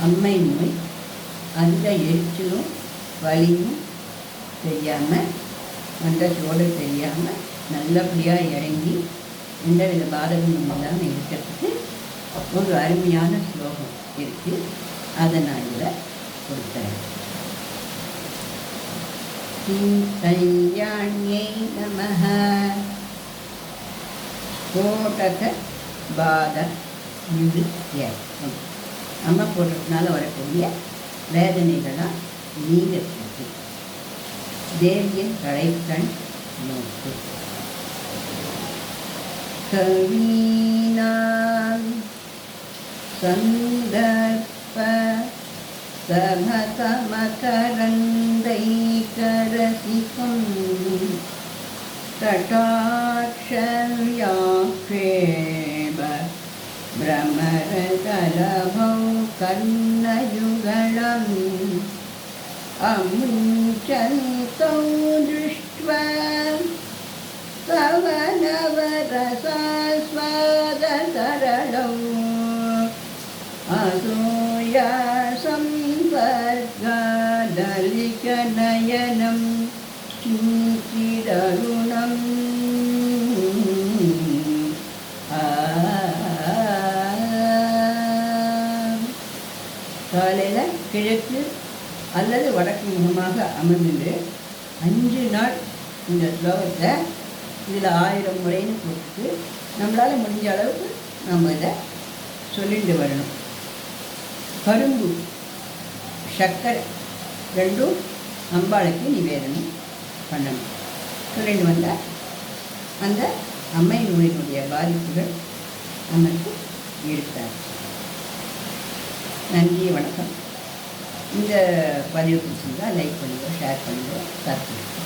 அம்மை நோய் அந்த எரிச்சலும் வலியும் தெரியாமல் மண்டத்தோடு தெரியாமல் நல்லபடியாக இறங்கி எந்தவித பாதகமும் இல்லாமல் இருக்கிறதுக்கு ஒரு அருமையான ஸ்லோகம் இருக்குது. அதை நான் இதில் கொடுத்தேன். கல்யாணியை நமஹ. ஸ்போடக பாத நிவர்த்தியர்த்தம். நம்ம போடுறதுனால வரக்கூடிய வேதனைகளாக நீங்கிறதுக்கு தேவியின் கடைக்கண் நோக்கு. கவீனாம் சந்தர்ப்ப சமகமகரந்தைகரசிகம் கடாட்சவ்யாக்ஷேப பிரமரகலபௌ கர்ணயுகலம் அமுஞ்சந்தௌ திருஷ்ட்வா சவனவரசாஸ்வாதசரளௌ அசூயா சம்பர்காதலிகநயனம் கிஞ்சிதருணம். காலையில் கிழக்கு அல்லது வடக்கு முகமாக அமர்ந்து 5 நாள் இந்த ஸ்லோகத்தை இதில் 1000 முறைன்னு போட்டு நம்மளால் முடிஞ்ச அளவுக்கு நம்ம இதை சொல்லிட்டு வரணும். கரும்பு சர்க்கரை ரெண்டும் அம்பாளுக்கு நிவேதனம் பண்ணணும். சொல்லிட்டு வந்தால் அந்த அம்மை நோயினுடைய பாதிப்புகள் நமக்கு இருக்காது. நன்றி, வணக்கம். இந்த பதிவு பிடிச்சிருந்தால் லைக் பண்ணுங்கள், ஷேர் பண்ணுங்கள், சப்ஸ்கிரைப்.